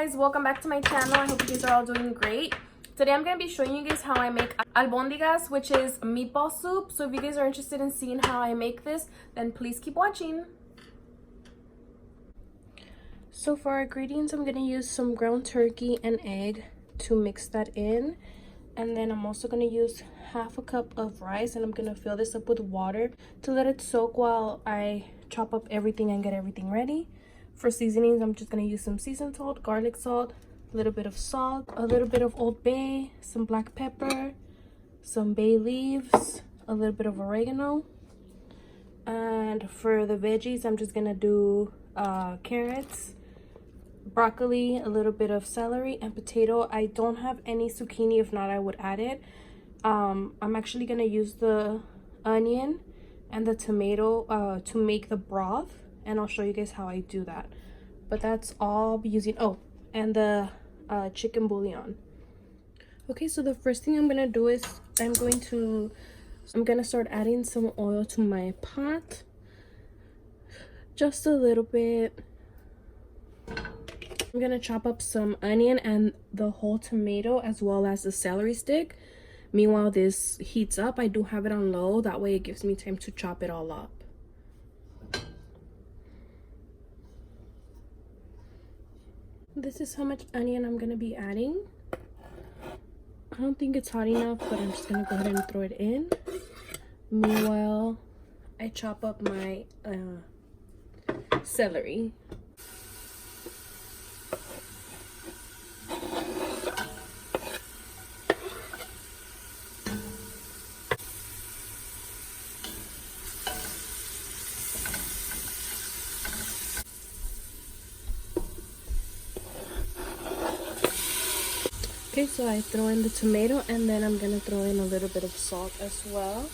guys, welcome back to my channel. I hope you guys are all doing great. Today I'm going to be showing you guys how I make albondigas, which is meatball soup. So if you guys are interested in seeing how I make this, then please keep watching. So for our ingredients, I'm going to use some ground turkey and egg to mix that in. And then I'm also going to use half a cup of rice, and I'm going to fill this up with water to let it soak while I chop up everything and get everything ready. For seasonings, I'm just going to use some seasoned salt, garlic salt, a little bit of salt, a little bit of Old Bay, some black pepper, some bay leaves, a little bit of oregano. And for the veggies, I'm just going to do carrots, broccoli, a little bit of celery, and potato. I don't have any zucchini. If not, I would add it. I'm actually going to use the onion and the tomato to make the broth, and I'll show you guys how I do that. But that's all I'll be using. Oh, and the chicken bouillon. Okay, so the first thing I'm gonna do is I'm gonna start adding some oil to my pot, just a little bit. I'm gonna chop up some onion and the whole tomato as well as the celery stick. Meanwhile this heats up, I do have it on low, that way it gives me time to chop it all up. This is how much onion I'm gonna be adding. I don't think it's hot enough, but I'm just gonna go ahead and throw it in. Meanwhile, I chop up my celery. Okay, so I throw in the tomato, and then I'm gonna throw in a little bit of salt as well.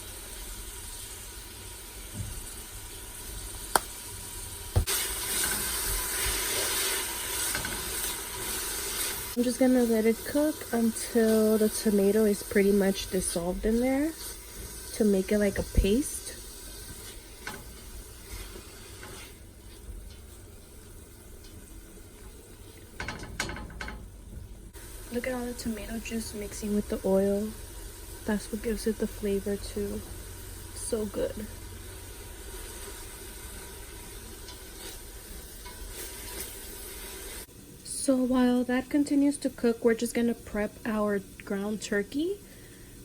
I'm just gonna let it cook until the tomato is pretty much dissolved in there to make it like a paste. Look at all the tomato juice mixing with the oil. That's what gives it the flavor too. So good. So while that continues to cook, we're just gonna prep our ground turkey.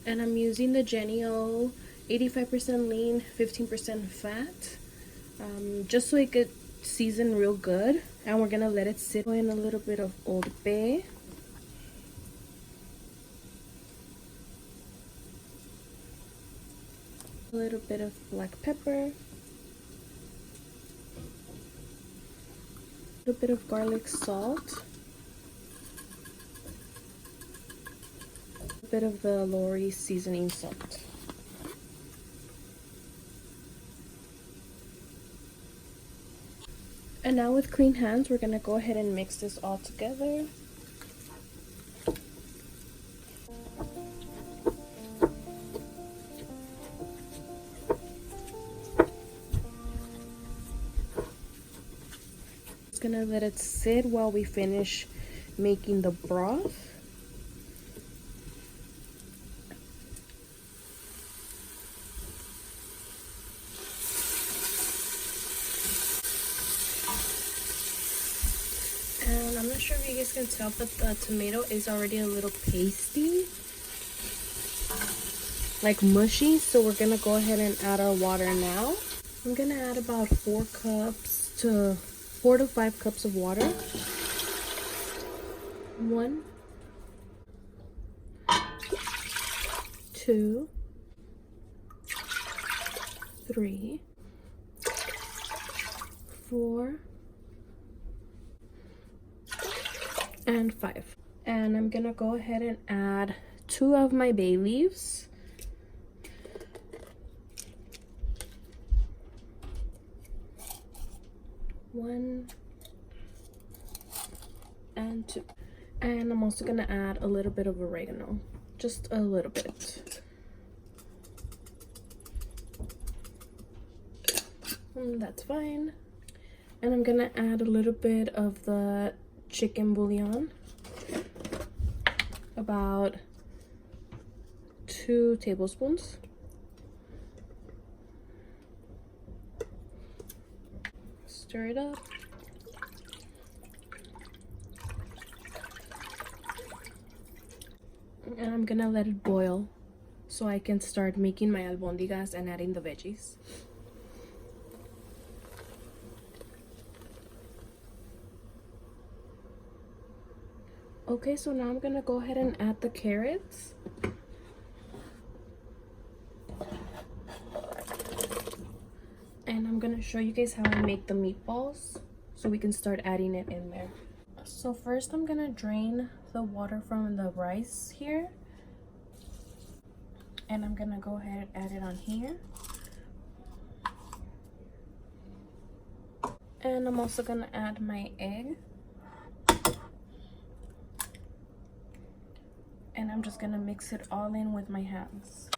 And I'm using the Genio 85% lean, 15% fat. Just so it could season real good. And we're gonna let it sit in a little bit of Old Bay. A little bit of black pepper, a little bit of garlic salt, a bit of the Lori seasoning salt. And now with clean hands, we're gonna go ahead and mix this all together. Gonna let it sit while we finish making the broth. And I'm not sure if you guys can tell, but the tomato is already a little pasty, like mushy, so we're gonna go ahead and add our water now. I'm gonna add about 4 to 5 cups of water. 1, 2, 3, 4, and 5. And I'm gonna go ahead and add 2 of my bay leaves. 1 and 2, and I'm also gonna add a little bit of oregano, just a little bit. That's fine. And I'm gonna add a little bit of the chicken bouillon, about 2 tablespoons. Stir it up. And I'm gonna let it boil so I can start making my albondigas and adding the veggies. Okay, so now I'm gonna go ahead and add the carrots. And I'm gonna show you guys how I make the meatballs so we can start adding it in there. So first I'm gonna drain the water from the rice here. And I'm gonna go ahead and add it on here. And I'm also gonna add my egg. And I'm just gonna mix it all in with my hands.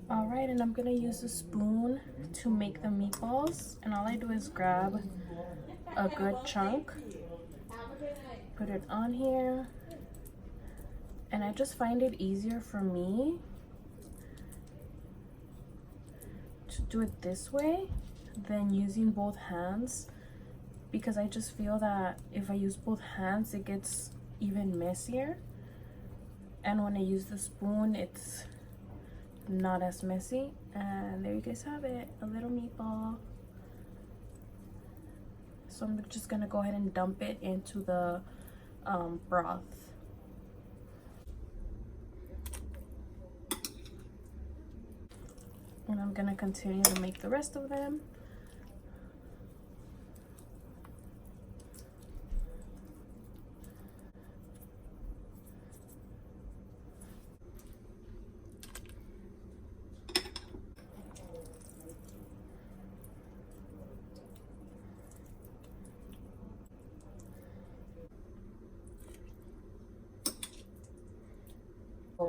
Alright, and I'm gonna use a spoon to make the meatballs, and all I do is grab a good chunk, put it on here, and I just find it easier for me to do it this way than using both hands, because I just feel that if I use both hands it gets even messier, and when I use the spoon it's not as messy. And there you guys have it, a little meatball. So I'm just gonna go ahead and dump it into the broth. And I'm gonna continue to make the rest of them.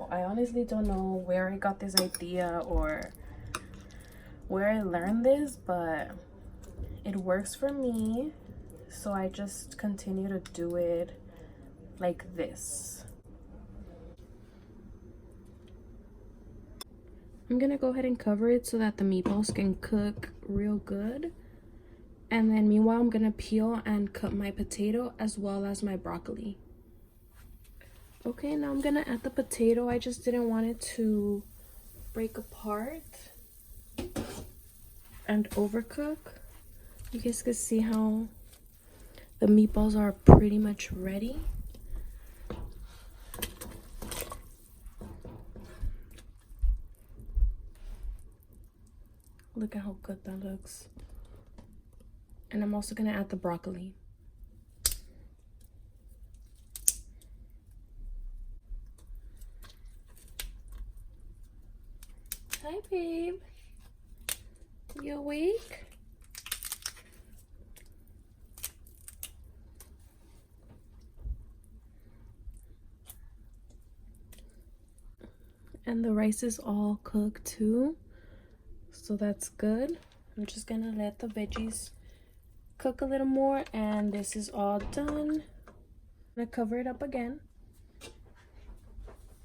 I honestly don't know where I got this idea or where I learned this, but it works for me, so I just continue to do it like this. I'm gonna go ahead and cover it so that the meatballs can cook real good, and then meanwhile I'm gonna peel and cut my potato as well as my broccoli. Okay, now I'm gonna add the potato. I just didn't want it to break apart and overcook. You guys can see how the meatballs are pretty much ready. Look at how good that looks. And I'm also gonna add the broccoli. Hi, babe. You awake? And the rice is all cooked too, so that's good. I'm just gonna let the veggies cook a little more, and this is all done. I'm gonna cover it up again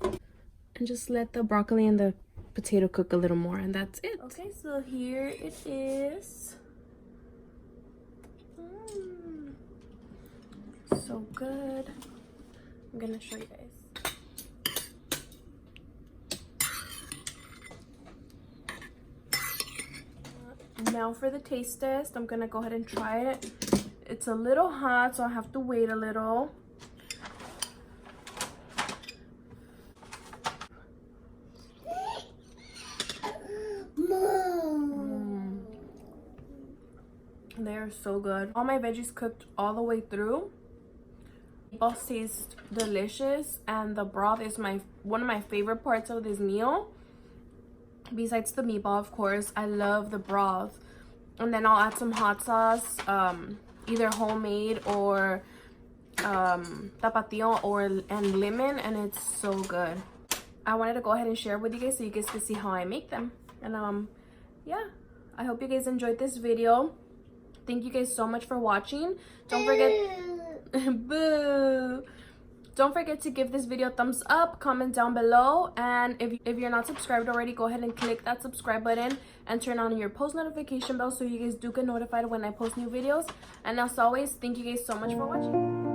and just let the broccoli and the potato cook a little more, and that's it. Okay, so here it is. So good. I'm gonna show you guys. Now for the taste test, I'm gonna go ahead and try it. It's a little hot, so I have to wait a little. They are so good. All my veggies cooked all the way through. Meatballs taste delicious, and the broth is one of my favorite parts of this meal. besides the meatball, of course. I love the broth. And then I'll add some hot sauce, either homemade or tapatio and lemon, and it's so good. I wanted to go ahead and share with you guys so you guys can see how I make them. And yeah, I hope you guys enjoyed this video. Thank you guys so much for watching. Don't forget boo. Don't forget to give this video a thumbs up, comment down below, and if you're not subscribed already, go ahead and click that subscribe button and turn on your post notification bell so you guys do get notified when I post new videos. And as always, thank you guys so much for watching.